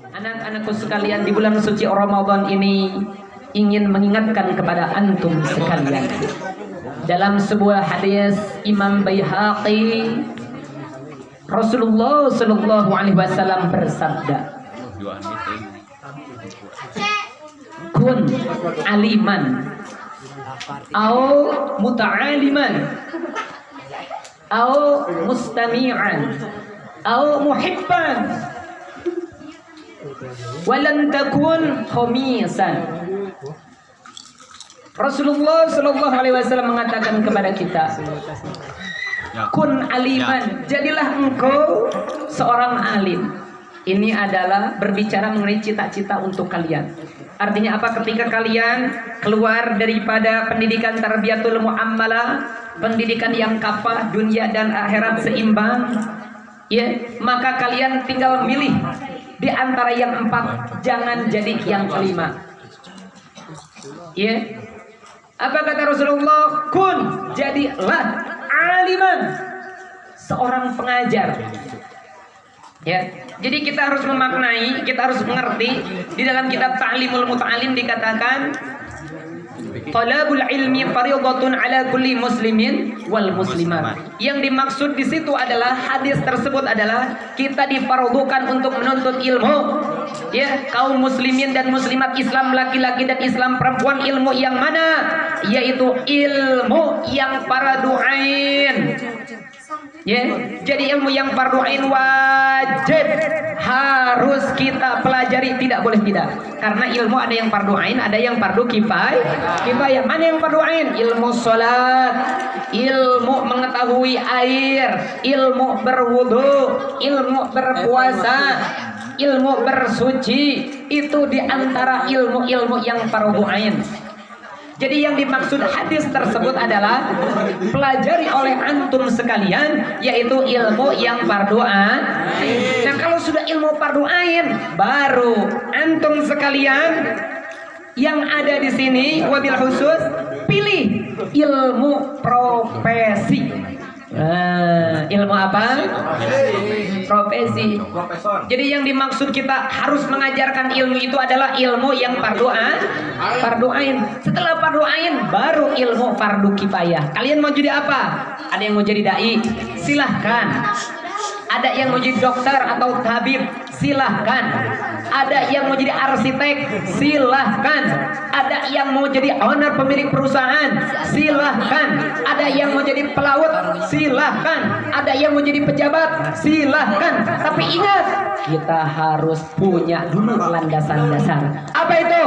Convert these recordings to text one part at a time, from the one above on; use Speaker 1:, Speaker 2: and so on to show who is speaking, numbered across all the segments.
Speaker 1: Anak-anakku sekalian, di bulan suci Ramadan ini ingin mengingatkan kepada antum sekalian. Dalam sebuah hadis Imam Baihaqi, Rasulullah Shallallahu Alaihi Wasallam bersabda, kun aliman, au muta'aliman, au mustami'an, au muhibban, walan takun khamisan. Rasulullah Shallallahu Alaihi Wasallam mengatakan kepada kita, kun aliman, jadilah engkau seorang alim. Ini adalah berbicara mengenai cita-cita untuk kalian. Artinya apa? Ketika kalian keluar daripada pendidikan tarbiyatul muammalah, pendidikan yang kafah dunia dan akhirat seimbang, ya, maka kalian tinggal milih di antara yang 4, jangan jadi yang kelima. Ya. Apa kata Rasulullah? Kun, jadilah aliman, seorang pengajar. Ya. Jadi kita harus memaknai, kita harus mengerti. Di dalam kitab Ta'limul Muta'alim dikatakan, talabul ilmi fardhatun ala kulli muslimin wal muslimat. Yang dimaksud di situ adalah, hadis tersebut adalah kita difardukan untuk menuntut ilmu. Ya, kaum muslimin dan muslimat, Islam laki-laki dan Islam perempuan, ilmu yang mana? Yaitu ilmu yang fardu ain. Ya, jadi ilmu yang fardu ain wajib harus kita pelajari, tidak boleh tidak. Karena ilmu ada yang fardu ain, ada yang fardu kifayah. Mana yang fardu ain? Ilmu salat, ilmu mengetahui air, ilmu berwudu, ilmu berpuasa, ilmu bersuci, itu diantara ilmu-ilmu yang fardu ain. Jadi yang dimaksud hadis tersebut adalah pelajari oleh antum sekalian, yaitu ilmu yang fardu ain. Nah, kalau sudah ilmu fardu ain, baru antum sekalian yang ada di sini wabil khusus pilih ilmu profesi. Ilmu apa? Profesi. Jadi yang dimaksud kita harus mengajarkan ilmu itu adalah ilmu yang fardu ain. Setelah fardu ain baru ilmu fardu kifayah. Kalian mau jadi apa? Ada yang mau jadi dai? Silahkan. Ada yang mau jadi dokter atau tabib? Silahkan. Ada yang mau jadi arsitek? Silahkan. Ada yang mau jadi owner, pemilik perusahaan? Silahkan. Ada yang mau jadi pelaut? Silahkan. Ada yang mau jadi pejabat? Silahkan. Tapi ingat, kita harus punya dulu landasan dasar. Apa itu?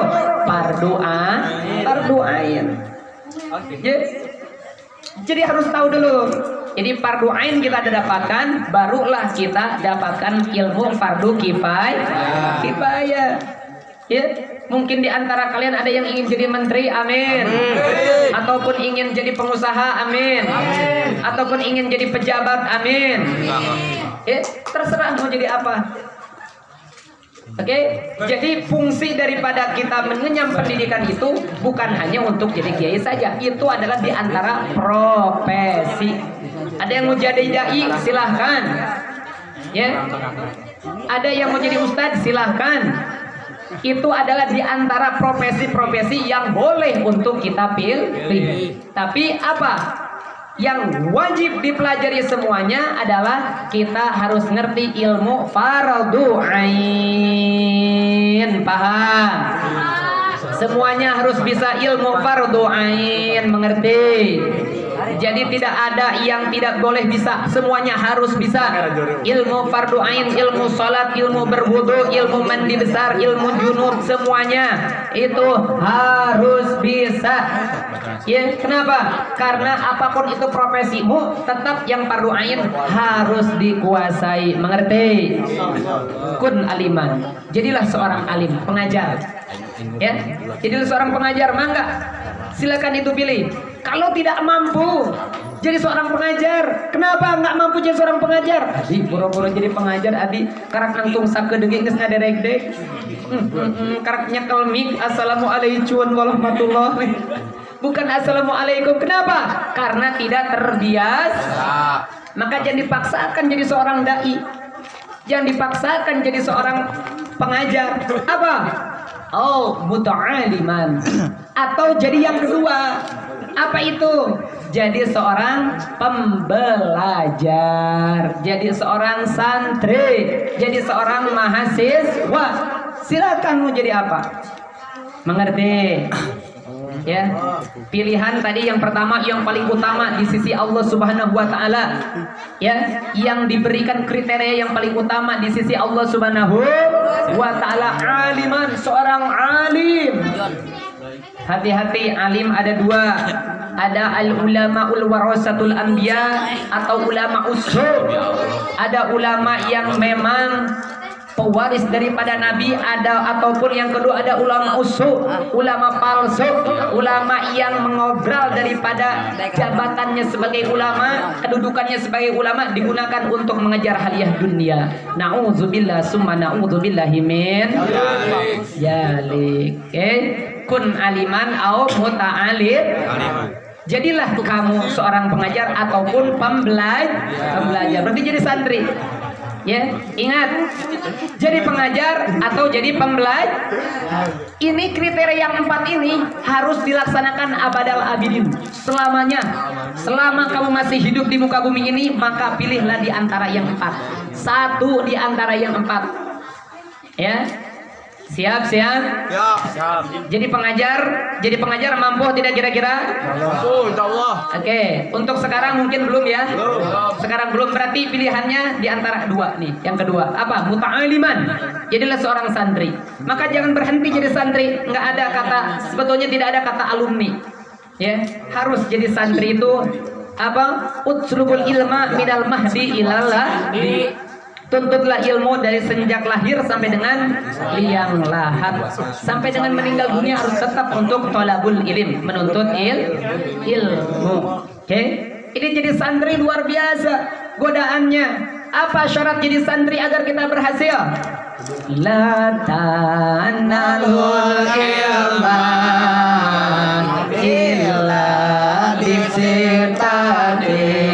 Speaker 1: Fardu ain. Yes. Jadi harus tahu dulu. Jadi fardu ain kita dapatkan, barulah kita dapatkan ilmu fardu kifayah. Ya, mungkin di antara kalian ada yang ingin jadi menteri, amin. Ataupun ingin jadi pengusaha, amin. Ataupun ingin jadi pejabat, amin. Ya, terserah mau jadi apa. Oke, jadi fungsi daripada kita mengenyam pendidikan itu bukan hanya untuk jadi kiai saja. Itu adalah di antara profesi. Ada yang mau jadi dai, silahkan. Ya. Ada yang mau jadi ustadz, silahkan. Itu adalah di antara profesi-profesi yang boleh untuk kita pilih. Tapi apa? Yang wajib dipelajari semuanya adalah kita harus ngerti ilmu fardu ain. Paham? Semuanya harus bisa ilmu fardu ain, mengerti? Jadi tidak ada yang tidak boleh bisa, semuanya harus bisa. Ilmu fardu ain, ilmu salat, ilmu berwudu, ilmu mandi besar, ilmu junub, semuanya itu harus bisa. Ya, kenapa? Karena apapun itu profesimu, tetap yang fardu ain harus dikuasai, mengerti? Kun aliman, jadilah seorang alim, pengajar. Ya, jadilah seorang pengajar, mangga. Silakan itu pilih. Kalau tidak mampu jadi seorang pengajar, kenapa nggak mampu jadi seorang pengajar? Adi boro-boro jadi pengajar, adi karak antung sakedeung geus ngaderek-dek. Karak nyekel mik, assalamualaikum warahmatullahi. Bukan assalamualaikum. Kenapa? Karena tidak terbiasa. Maka jangan dipaksakan jadi seorang dai. Jangan dipaksakan jadi seorang pengajar. Apa? Oh, muta'aliman. Atau jadi yang kedua. Apa itu? Jadi seorang pembelajar, jadi seorang santri, jadi seorang mahasiswa. Silakan mau jadi apa? Mengerti? Ya, pilihan tadi yang pertama yang paling utama di sisi Allah Subhanahu wa taala. Ya, yang diberikan kriteria yang paling utama di sisi Allah Subhanahu wa taala, aliman, seorang alim. Hati-hati, alim ada dua. Ada al-ulamaul warasatul anbiya atau ulama usul. Ada ulama yang memang pewaris daripada nabi, ada ataupun yang kedua ada ulama usul, ulama palsu, ulama yang mengobrol daripada jabatannya sebagai ulama, kedudukannya sebagai ulama digunakan untuk mengejar hadiah dunia. Nauzubillah summa nauzubillahi min dzalik. Kun aliman au muta'alim. Jadilah kamu seorang pengajar ataupun pembelajar. Berarti jadi santri. Ya, ingat, jadi pengajar atau jadi pembelajar. Ini kriteria yang 4 ini harus dilaksanakan abadal abidin, selamanya. Selama kamu masih hidup di muka bumi ini, maka pilihlah di antara yang 4. Satu di antara yang 4. Ya. Siap. Jadi pengajar mampu tidak kira-kira?
Speaker 2: Mampu, insyaallah.
Speaker 1: Oke, untuk sekarang mungkin belum ya? Sekarang belum, berarti pilihannya di antara 2 nih. Yang kedua, apa? Muta'aliman. Jadilah seorang santri. Maka jangan berhenti jadi santri. Enggak ada kata, sebetulnya tidak ada kata alumni. Ya, harus jadi santri itu apa? Utsrubul ilma minal mahdi ilallah. Tuntutlah ilmu dari sejak lahir sampai dengan liang lahat, sampai dengan meninggal dunia harus tetap untuk thalabul ilm, menuntut ilmu. Oke? Ini jadi santri luar biasa godaannya. Apa syarat jadi santri agar kita berhasil? La tanalul ilma illa bisitatin.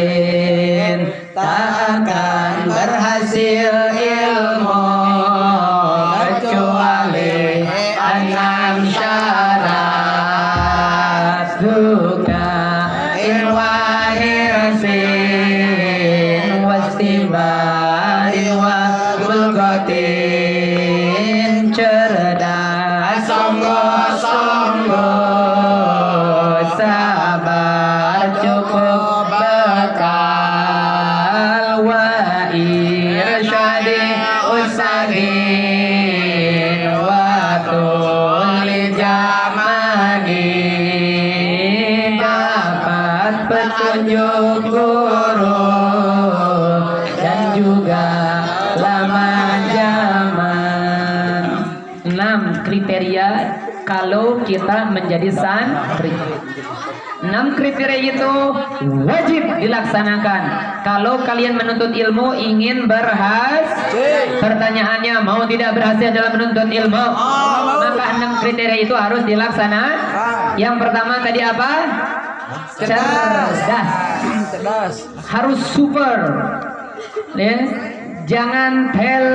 Speaker 1: Tak akan berhasil ilmu kecuali 6 syarat. Duka irwahirsin wastibarin wa bulgotin. Cerdas sungguh-sungguh, sabar cukup bekal, wa irsyadi usagin wa tuli jamani. Dapat petunjuk guru dan juga lama zaman. 6 kriteria kalau kita menjadi santri. 6 kriteria itu wajib dilaksanakan kalau kalian menuntut ilmu ingin berhasil. Pertanyaannya, mau tidak berhasil dalam menuntut ilmu? Maka 6 kriteria itu harus dilaksanakan. Yang pertama tadi apa? Cerdas. Harus super. Ya. Jangan tell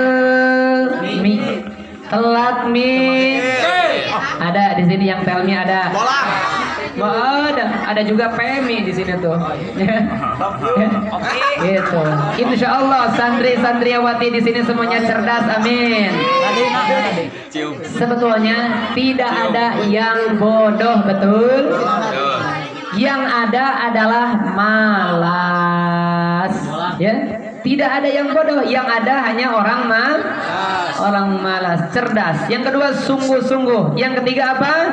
Speaker 1: me, telat me. Ada di sini yang tell me ada. Ada juga PMI di sini tuh. Gitu. Insya Allah santri-santriawati di sini semuanya cerdas, amin. Sebetulnya tidak ada yang bodoh, betul? Yang ada adalah malas. Ya. Tidak ada yang bodoh, yang ada hanya orang malas. Cerdas. Yang kedua sungguh-sungguh. Yang ketiga apa?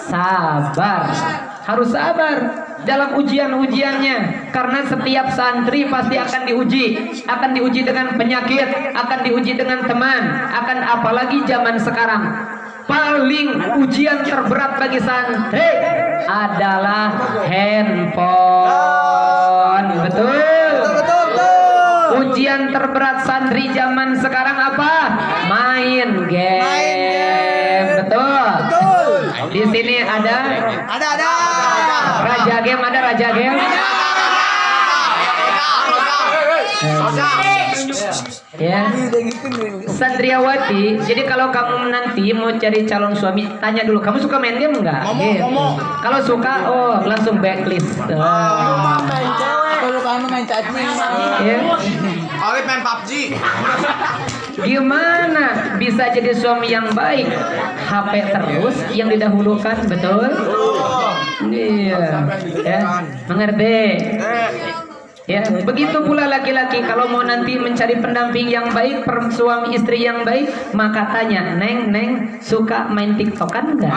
Speaker 1: Sabar. Harus sabar dalam ujian-ujiannya, karena setiap santri pasti akan diuji dengan penyakit, akan diuji dengan teman, akan apalagi zaman sekarang. Paling ujian terberat bagi santri adalah handphone. Betul. Ujian terberat santri zaman sekarang apa? Main game. Betul. Di sini ada. Raja game, ada raja game. Ya, santriawati. Jadi kalau kamu nanti mau cari calon suami, tanya dulu kamu suka main game enggak? Gitu. Kalau suka, oh langsung backlist.
Speaker 2: Kalau kamu main cacing,
Speaker 1: Ya.
Speaker 3: Awet main PUBG.
Speaker 1: Gimana bisa jadi suami yang baik? HP terus yang didahulukan, betul? Iya. Ya, mengerti? Ya, begitu pula laki-laki kalau mau nanti mencari pendamping yang baik, suami istri yang baik, maka tanya, Neng, suka main TikTokan enggak?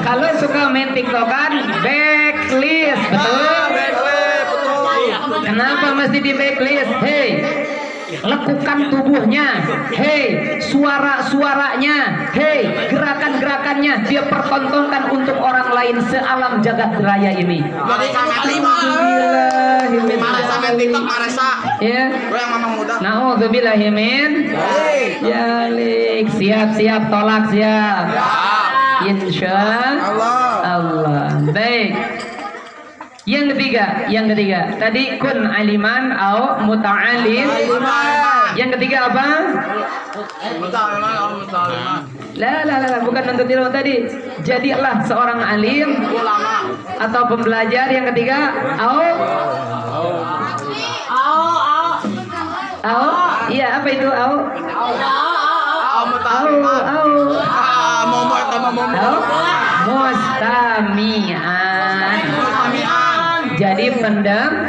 Speaker 1: Kalau suka main TikTokan, backlist, betul? Kenapa mesti di backlist? Hei, lekukan tubuhnya, hei, suara-suaranya, hei, gerakan-gerakannya dia pertontonkan untuk orang lain sealam jagat raya ini.
Speaker 3: Jadi Maresa main TikTok, Maresa.
Speaker 1: Ya.
Speaker 3: Gue yang mamang muda.
Speaker 1: Nauzubillahi min yalik. Siap tolak siap. Insya Allah. Baik. Yang ketiga tadi kun aliman au muta'alim. Yang ketiga apa? La, bukan nuntut ilmu tadi. Jadilah seorang alim atau pembelajar. Yang ketiga au. Iya, apa itu au? Mustami'an. Jadi pendengar.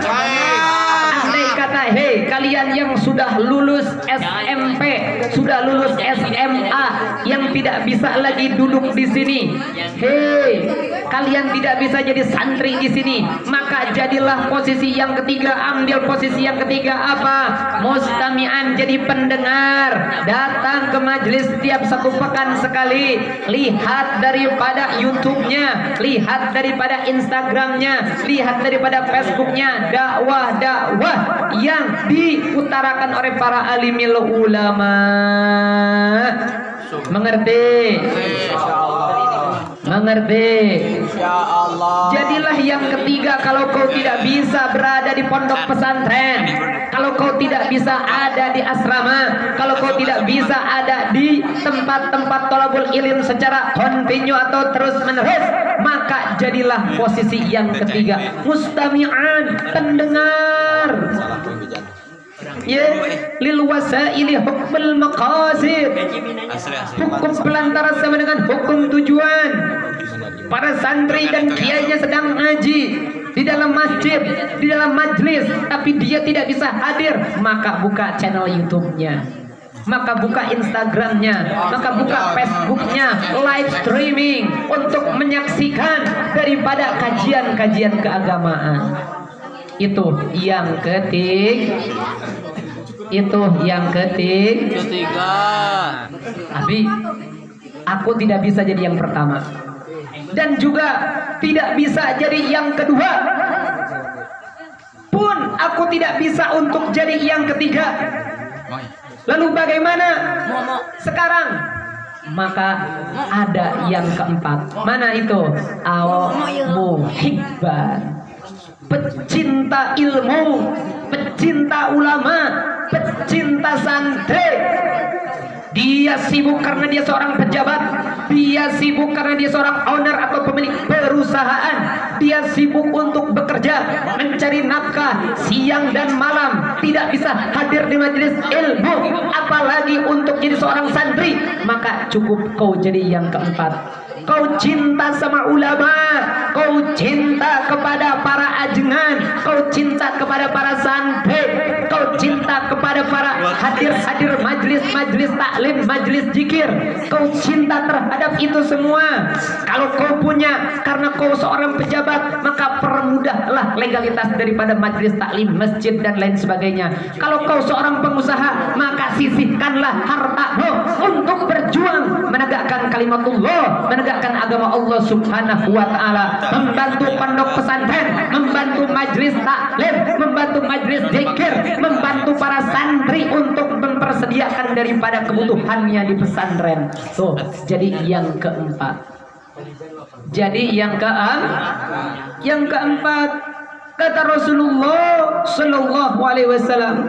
Speaker 1: Andai kata, hei kalian yang sudah lulus SMP, sudah lulus SMA, yang tidak bisa lagi duduk di sini, hei kalian tidak bisa jadi santri di sini, maka jadilah posisi yang ketiga. Ambil posisi yang ketiga apa? Mustami'an, jadi pendengar. Datang ke majelis setiap 1 pekan sekali. Lihat daripada YouTube-nya, lihat daripada Instagram-nya, lihat daripada Facebook-nya, dakwah yang diutarakan oleh para alimil ulama. Mengerti? Jadilah yang ketiga. Kalau kau tidak bisa berada di pondok pesantren, kalau kau tidak bisa ada di asrama, kalau kau tidak bisa ada di tempat-tempat thalabul ilm secara kontinu atau terus menerus, maka jadilah posisi yang ketiga. Mustami'an, pendengar. Ya, lil wasaili hukmul maqasid. Hukum pelantara sama dengan hukum tujuan. Para santri dan kiainya sedang ngaji di dalam masjid, di dalam majlis, tapi dia tidak bisa hadir, maka buka channel YouTube-nya, maka buka Instagram-nya, maka buka Facebook-nya, live streaming untuk menyaksikan daripada kajian-kajian keagamaan. Itu yang ketiga. Abi, aku tidak bisa jadi yang pertama dan juga tidak bisa jadi yang kedua, pun aku tidak bisa untuk jadi yang ketiga. Lalu bagaimana sekarang? Maka ada yang keempat. Mana itu? Al-muhibban, pecinta ilmu, pecinta ulama, pecinta santri. Dia sibuk karena dia seorang pejabat, dia sibuk karena dia seorang owner atau pemilik perusahaan, dia sibuk untuk bekerja, mencari nafkah siang dan malam, tidak bisa hadir di majelis ilmu, apalagi untuk jadi seorang santri. Maka cukup kau jadi yang keempat. Kau cinta sama ulama, kau cinta kepada para ajengan, kau cinta kepada para santri, kau cinta kepada para hadir majlis taklim, majlis zikir, kau cinta terhadap itu semua. Kalau kau punya, karena kau seorang pejabat, maka permudahlah legalitas daripada majlis taklim, masjid dan lain sebagainya. Kalau kau seorang pengusaha, maka sisihkanlah hartamu untuk berjuang menegakkan kalimatullah, menegakkan agama Allah Subhanahu wa taala, membantu pondok pesantren, membantu majlis taklim, membantu majlis zikir, membantu para santri untuk mempersediakan daripada kebutuhannya di pesantren. Tuh, jadi yang keempat. Jadi yang keempat kata Rasulullah Shallallahu Alaihi Wasallam,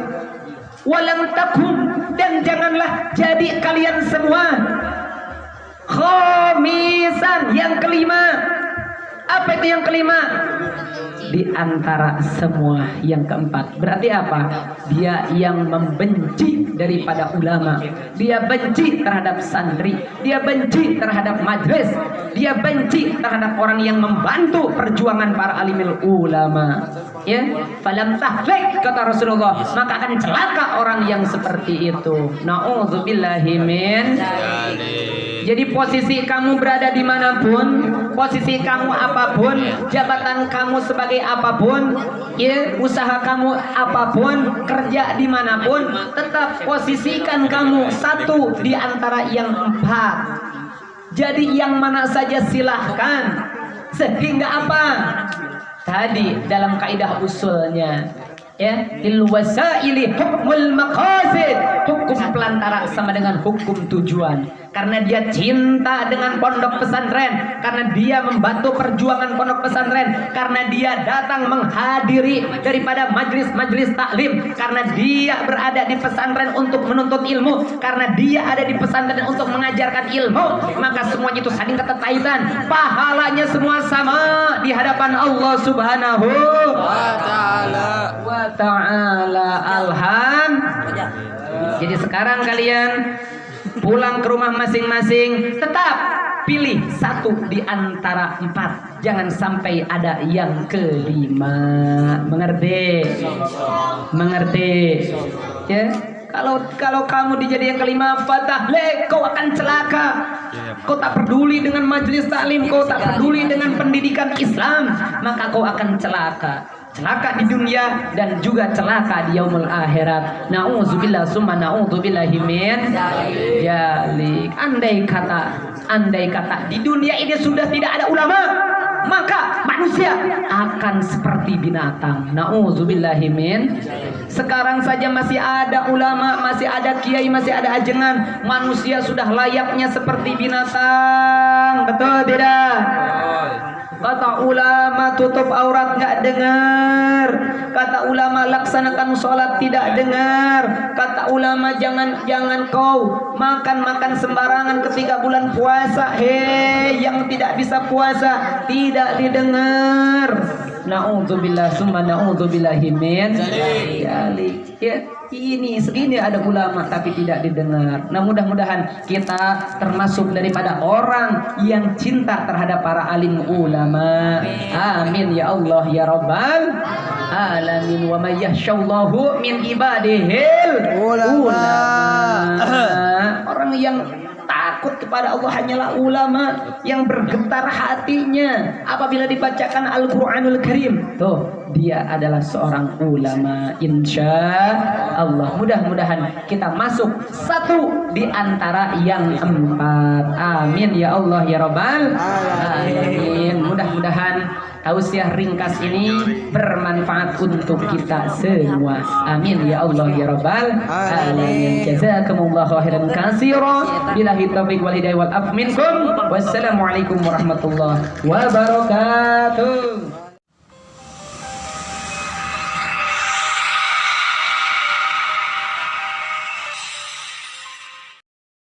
Speaker 1: walam takun, dan janganlah jadi kalian semua khamisan, yang kelima. Apa itu yang kelima? Di antara semua. Yang keempat berarti apa? Dia yang membenci daripada ulama, dia benci terhadap santri, dia benci terhadap majlis, dia benci terhadap orang yang membantu perjuangan para alimil ulama. Ya, falam tahlik kata Rasulullah, maka akan celaka orang yang seperti itu. Na'udzubillahi min. Jadi posisi kamu berada dimanapun, posisi kamu apapun, jabatan kamu sebagai apapun, ya, usaha kamu apapun, kerja dimanapun, tetap posisikan kamu satu di antara yang empat. Jadi yang mana saja silahkan. Sehingga apa? Tadi dalam kaidah usulnya, ya, lil wasaili hukmul maqasid, hukum pelantara sama dengan hukum tujuan. Karena dia cinta dengan pondok pesantren, karena dia membantu perjuangan pondok pesantren, karena dia datang menghadiri daripada majlis-majlis taklim, karena dia berada di pesantren untuk menuntut ilmu, karena dia ada di pesantren untuk mengajarkan ilmu, maka semuanya itu saling keterkaitan, pahalanya semua sama di hadapan Allah Subhanahu wa ta'ala. Alhamdulillah. Jadi sekarang kalian pulang ke rumah masing-masing, tetap pilih satu di antara empat, jangan sampai ada yang kelima. Mengerti? Mengerti? Ya. Kalau kamu dijadi yang kelima, fatahlek, kau akan celaka. Kau tak peduli dengan majelis taklim, kau tak peduli dengan pendidikan Islam, maka kau akan celaka. Celaka di dunia dan juga celaka di yaumul akhirat. Na'udzubillah summa na'udzubillahi min dzalik. Andai kata di dunia ini sudah tidak ada ulama, maka manusia akan seperti binatang. Na'udzubillahi min. Sekarang saja masih ada ulama, masih ada kiai, masih ada ajengan, manusia sudah layaknya seperti binatang. Betul tidak? Kata ulama tutup aurat nggak dengar. Kata ulama laksanakan sholat tidak dengar. Kata ulama jangan kau makan sembarangan ketika bulan puasa. Hei, yang tidak bisa puasa tidak didengar. Na'udzubillah summa na'udzubillahi min dzalik. Ya, ini segini ada ulama tapi tidak didengar. Nah, mudah-mudahan kita termasuk daripada orang yang cinta terhadap para alim ulama. Amin ya Allah ya rabbal alamin. Wa may yakhshallahu min ibadihil ulama. Orang yang takut kepada Allah hanyalah ulama yang bergetar hatinya apabila dibacakan Al-Quranul Karim. Tuh, dia adalah seorang ulama, insya Allah. Mudah-mudahan kita masuk satu di antara yang empat. Amin ya Allah ya Rabbal alamin. Mudah-mudahan tausiah ringkas ini bermanfaat untuk kita semua. Amin ya Allah ya Rabbal alamin. Jazakumullahu khairan katsira. Billahi taufiq wal hidayah wal af minkum. Wassalamualaikum warahmatullahi wabarakatuh.